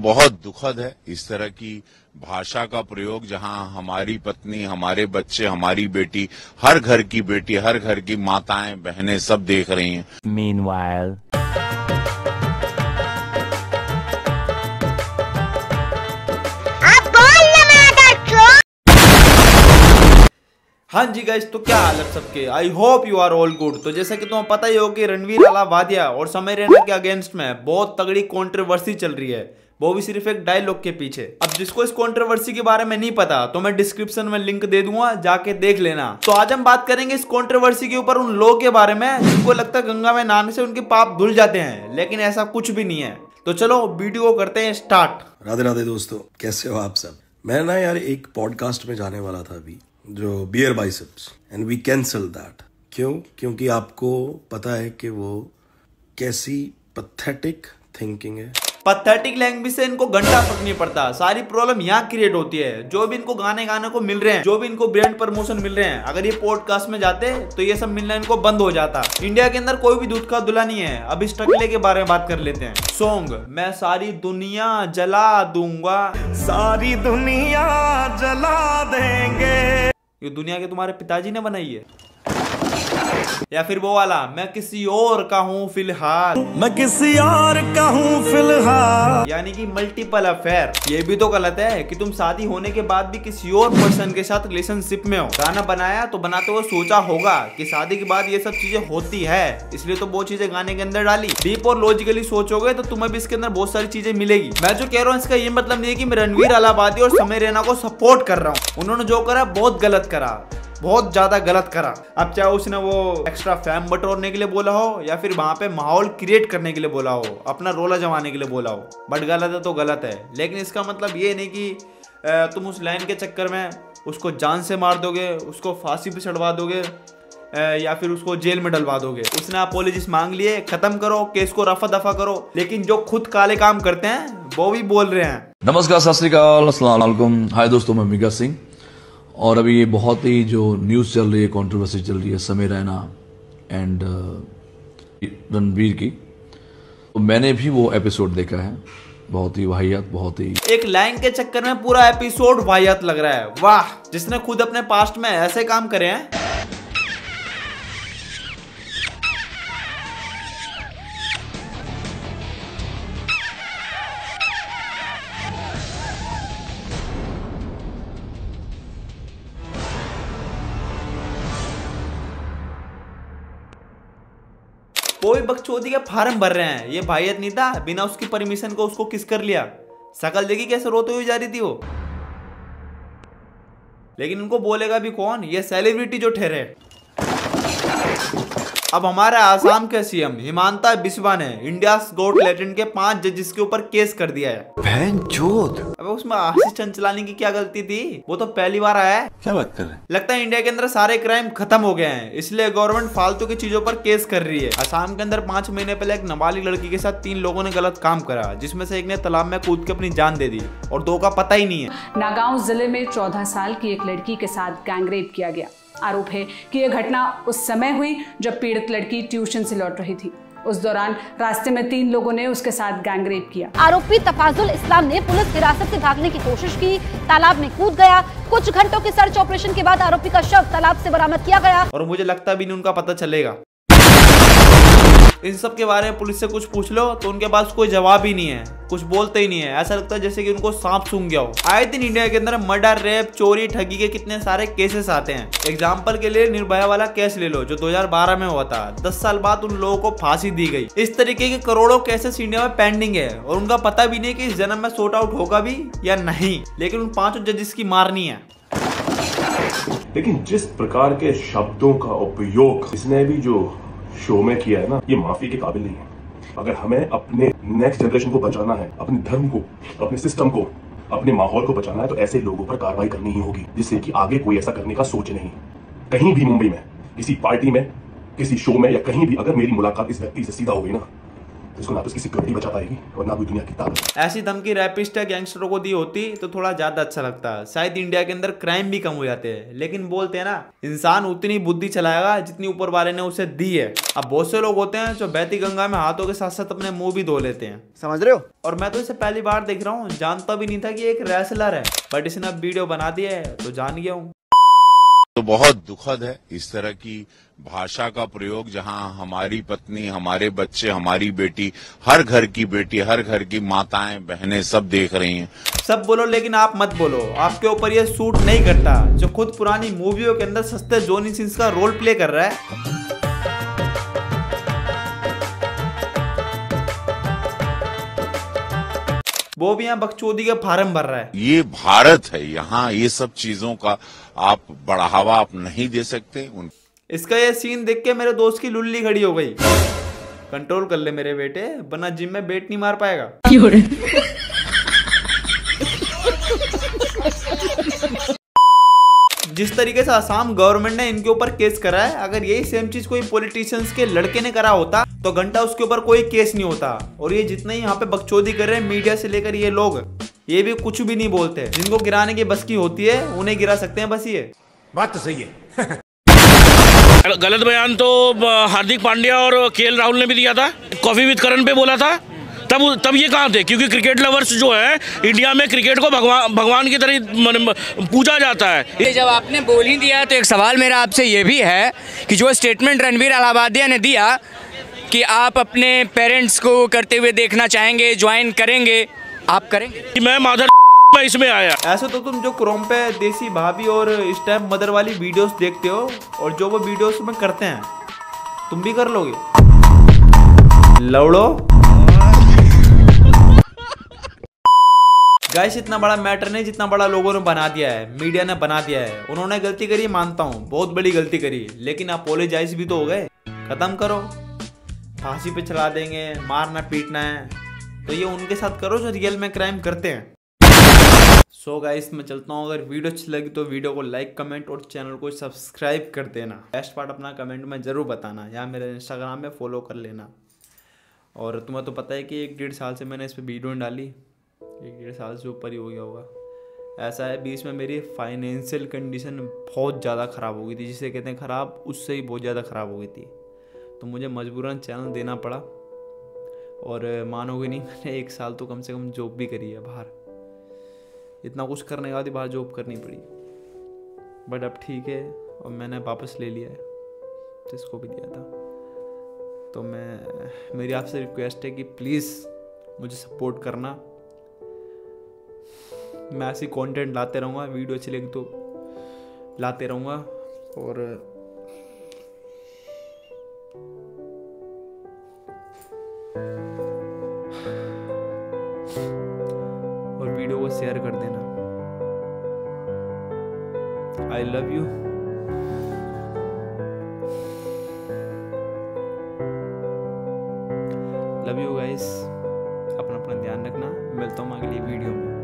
बहुत दुखद है इस तरह की भाषा का प्रयोग, जहां हमारी पत्नी, हमारे बच्चे, हमारी बेटी, हर घर की बेटी, हर घर की माताएं बहनें सब देख रही हैं। Meanwhile, हाँ जी गाइस, तो क्या हाल है सबके। I hope you are all good. तो जैसा कि तुम्हें पता ही हो कि रणवीर अलाहाबादिया और समय रैना के अगेंस्ट में बहुत तगड़ी कंट्रोवर्सी चल रही है, वो भी सिर्फ एक डायलॉग के पीछे। अब जिसको इस कंट्रोवर्सी के बारे में नहीं पता तो मैं डिस्क्रिप्शन में लिंक दे दूंगा, जाके देख लेना। तो आज हम बात करेंगे इस कंट्रोवर्सी के ऊपर उन लोगों के बारे में जिनको लगता है गंगा में नहाने से उनके पाप धुल जाते हैं, लेकिन ऐसा कुछ भी नहीं है। तो चलो वीडियो को करते हैं स्टार्ट। राधे राधे दोस्तों, कैसे हो आप सब। मैं ना यार एक पॉडकास्ट में जाने वाला था अभी, जो beer biceps, and we cancel that. क्योंकि आपको पता है कि वो कैसी पैथेटिक थिंकिंग है। पैथेटिक लैंग्वेज से इनको घंटा फर्क नहीं पड़ता, सारी प्रॉब्लम यहाँ क्रिएट होती है। जो भी इनको गाने को मिल रहे हैं, जो भी इनको ब्रांड प्रमोशन मिल रहे हैं, अगर ये पॉडकास्ट में जाते तो ये सब मिलना इनको बंद हो जाता। इंडिया के अंदर कोई भी दूध का दूल्हा नहीं है। अब इस टकले के बारे में बात कर लेते हैं। सॉन्ग मैं सारी दुनिया जला दूंगा, सारी दुनिया जला देंगे, ये दुनिया के तुम्हारे पिताजी ने बनाई है। या फिर वो वाला मैं किसी और का हूँ फिलहाल, मैं किसी और का हूँ फिलहाल, यानी कि मल्टीपल अफेयर। ये भी तो गलत है कि तुम शादी होने के बाद भी किसी और पर्सन के साथ रिलेशनशिप में हो। गाना बनाया तो बनाते हुए सोचा होगा कि शादी के बाद ये सब चीजें होती है, इसलिए तो वो चीजें गाने के अंदर डाली। डीप और लॉजिकली सोचोगे तो तुम्हें भी इसके अंदर बहुत सारी चीजें मिलेगी। मैं जो कह रहा हूँ इसका ये मतलब नहीं है कि मैं रणवीर अलाहाबादी और समय रैना को सपोर्ट कर रहा हूँ। उन्होंने जो करा बहुत गलत करा, बहुत ज्यादा गलत करा। अब चाहे उसने वो एक्स्ट्रा फैम बटोरने के लिए बोला हो या फिर वहां पे माहौल क्रिएट करने के लिए बोला हो, अपना रोला जमाने के लिए बोला हो, बट गलत है तो गलत है। लेकिन इसका मतलब ये नहीं कि तुम उस लाइन के चक्कर में उसको जान से मार दोगे, उसको फांसी पे चढ़वा दोगे या फिर उसको जेल में डलवा दोगे। उसने अपोलॉजीज मांग लिए, खत्म करो, केस को रफा दफा करो। लेकिन जो खुद काले काम करते हैं वो भी बोल रहे हैं। नमस्कार, सत श्री अकाल, अस्सलाम वालेकुम। हाय दोस्तों, मैं मिका सिंह। और अभी ये बहुत ही जो न्यूज़ चल रही है, कंट्रोवर्सी चल रही है समय रैना एंड रणवीर की, तो मैंने भी वो एपिसोड देखा है। बहुत ही वाहियात, बहुत ही एक लाइन के चक्कर में पूरा एपिसोड वाहियात लग रहा है। वाह, जिसने खुद अपने पास्ट में ऐसे काम करे हैं। कोई बकचोदी के फार्म भर रहे हैं। ये भाईयत नहीं था, बिना उसकी परमिशन को उसको किस कर लिया। शकल देखी कैसे रोते हुए जा रही थी वो। लेकिन उनको बोलेगा भी कौन, ये सेलिब्रिटी जो ठहरे। अब हमारे आसाम के सीएम हिमांता बिस्वा ने इंडिया गोट लेजेंड के 5 जजेस के ऊपर केस कर दिया है। अब उसमें आशीष चंचलानी की क्या गलती थी, वो तो पहली बार आया है। क्या बात कर रहे हैं। लगता है इंडिया के अंदर सारे क्राइम खत्म हो गए हैं, इसलिए गवर्नमेंट फालतू की चीजों पर केस कर रही है। असम के अंदर 5 महीने पहले एक नाबालिग लड़की के साथ 3 लोगों ने गलत काम करा, जिसमें से एक ने तालाब में कूद के अपनी जान दे दी और 2 का पता ही नहीं है। नागांव जिले में 14 साल की एक लड़की के साथ गैंगरेप किया गया। आरोप है कि यह घटना उस समय हुई जब पीड़ित लड़की ट्यूशन से लौट रही थी। उस दौरान रास्ते में 3 लोगों ने उसके साथ गैंगरेप किया। आरोपी तफाजुल इस्लाम ने पुलिस हिरासत से भागने की कोशिश की, तालाब में कूद गया। कुछ घंटों के सर्च ऑपरेशन के बाद आरोपी का शव तालाब से बरामद किया गया। और मुझे लगता भी नहीं उनका पता चलेगा। इन सब के बारे में पुलिस से कुछ पूछ लो तो उनके पास कोई जवाब ही नहीं है, कुछ बोलते ही नहीं है। ऐसा लगता है जैसे कि उनको सांप सूंघ गया हो। आए दिन इंडिया के अंदर मर्डर, रेप, चोरी, ठगी के कितने सारे केसेस आते हैं। एग्जाम्पल के लिए निर्भया वाला केस ले लो, जो 2012 में हुआ था। 10 साल बाद उन लोगों को फांसी दी गई। इस तरीके के करोड़ों केसेस इंडिया में पेंडिंग है और उनका पता भी नहीं कि इस जन्म में सॉर्ट आउट होगा भी या नहीं। लेकिन उन 5 जजेस की मारनी है। लेकिन जिस प्रकार के शब्दों का उपयोग इसने भी जो शो में किया है ना, ये माफी के काबिल नहीं है। अगर हमें अपने नेक्स्ट जनरेशन को बचाना है, अपने धर्म को, अपने सिस्टम को, अपने माहौल को बचाना है, तो ऐसे लोगों पर कार्रवाई करनी ही होगी, जिससे कि आगे कोई ऐसा करने का सोचे नहीं। कहीं भी मुंबई में, किसी पार्टी में, किसी शो में या कहीं भी अगर मेरी मुलाकात इस व्यक्ति से सीधा हो गई ना, जिसको ना तो इसकी सिक्योरिटी बचा पाएगी और ना कोई दुनिया की ताकत। ऐसी धमकी रैपिस्ट या गैंगस्टरों को दी होती तो थोड़ा ज्यादा अच्छा लगता। शायद इंडिया के अंदर क्राइम भी कम हो जाते हैं। लेकिन बोलते हैं ना, इंसान उतनी बुद्धि चलाएगा जितनी ऊपर वाले ने उसे दी है। अब बहुत से लोग होते हैं जो बहती गंगा में हाथों के साथ साथ अपने मुंह भी धो लेते हैं, समझ रहे हो। और मैं तो इसे पहली बार देख रहा हूँ, जानता भी नहीं था कि एक रेसलर है, बट इसने अब वीडियो बना दी है तो जान गया हूँ। तो बहुत दुखद है इस तरह की भाषा का प्रयोग, जहां हमारी पत्नी, हमारे बच्चे, हमारी बेटी, हर घर की बेटी, हर घर की माताएं बहनें सब देख रही हैं। सब बोलो लेकिन आप मत बोलो, आपके ऊपर ये सूट नहीं करता जो खुद पुरानी मूवियों के अंदर सस्ते जॉनी सिंस का रोल प्ले कर रहा है। वो भी यहाँ बकचोदी का फार्म भर रहा है। ये भारत है, यहाँ ये सब चीजों का आप बढ़ावा आप नहीं दे सकते। इसका ये सीन देख के मेरे दोस्त की लुल्ली खड़ी हो गई। कंट्रोल कर ले मेरे बेटे, वरना जिम में बेट नहीं मार पाएगा। जिस तरीके से असम गवर्नमेंट ने इनके ऊपर केस करा है, अगर यही सेम चीज कोई पॉलिटिशियंस के लड़के ने करा होता तो घंटा उसके ऊपर कोई केस नहीं होता। और ये जितने ही यहाँ पे बकचोदी कर रहे हैं मीडिया से लेकर ये लोग, ये भी कुछ भी नहीं बोलते। जिनको गिराने की बस की होती है उन्हें गिरा सकते हैं, बस ये बात तो सही है। गलत बयान तो हार्दिक पांड्या और केएल राहुल ने भी दिया था, कॉफी विद करण पे बोला था। तब ये कहाँ थे? क्योंकि क्रिकेट लवर्स जो है इंडिया में क्रिकेट को भगवान की तरह पूजा जाता है। जब आपने बोल ही दिया तो एक सवाल मेरा आपसे ये भी है कि जो स्टेटमेंट रणवीर अलाहाबादिया ने दिया कि आप अपने पेरेंट्स को करते हुए देखना चाहेंगे, ज्वाइन करेंगे, आप करेंगे? मैं माधर मैं इसमें आया। ऐसे तो तुम जो क्रोम पे देसी भाभी और स्टैम्प मदर वाली वीडियोस देखते हो और जो वो वीडियोस में करते हैं, तुम भी कर लोगे लौड़ो। गाइस इतना बड़ा मैटर नहीं जितना बड़ा लोगों ने बना दिया है, मीडिया ने बना दिया है। उन्होंने गलती करी, मानता हूँ, बहुत बड़ी गलती करी, लेकिन अपोलोजाइज भी तो हो गए। खत्म करो, फांसी पे चला देंगे, मारना पीटना है तो ये उनके साथ करो जो रियल में क्राइम करते हैं। सो गाइस मैं चलता हूँ। अगर वीडियो अच्छी लगी तो वीडियो को लाइक, कमेंट और चैनल को सब्सक्राइब कर देना। बेस्ट पार्ट अपना कमेंट में जरूर बताना, या मेरे इंस्टाग्राम में फॉलो कर लेना। और तुम्हें तो पता है कि 1-1.5 साल से मैंने इस पर वीडियो नहीं डाली, 1-1.5 साल से ऊपर ही हो गया होगा। ऐसा है, बीच में मेरी फाइनेंशियल कंडीशन बहुत ज़्यादा ख़राब हो गई थी, जिसे कहते हैं ख़राब, उससे ही बहुत ज़्यादा ख़राब हो गई थी, तो मुझे मजबूरन चैनल देना पड़ा। और मानोगे नहीं, मैंने 1 साल तो कम से कम जॉब भी करी है बाहर। इतना कुछ करने के बाद ही बाहर जॉब करनी पड़ी, बट अब ठीक है और मैंने वापस ले लिया है जिसको भी दिया था। तो मेरी आपसे रिक्वेस्ट है कि प्लीज़ मुझे सपोर्ट करना। मैं ऐसी कंटेंट लाते रहूँगा, वीडियो अच्छी लगी तो लाते रहूँगा। और वीडियो को शेयर कर देना। I love you. Love you guys. अपना ध्यान रखना। मिलता हूँ अगली वीडियो में।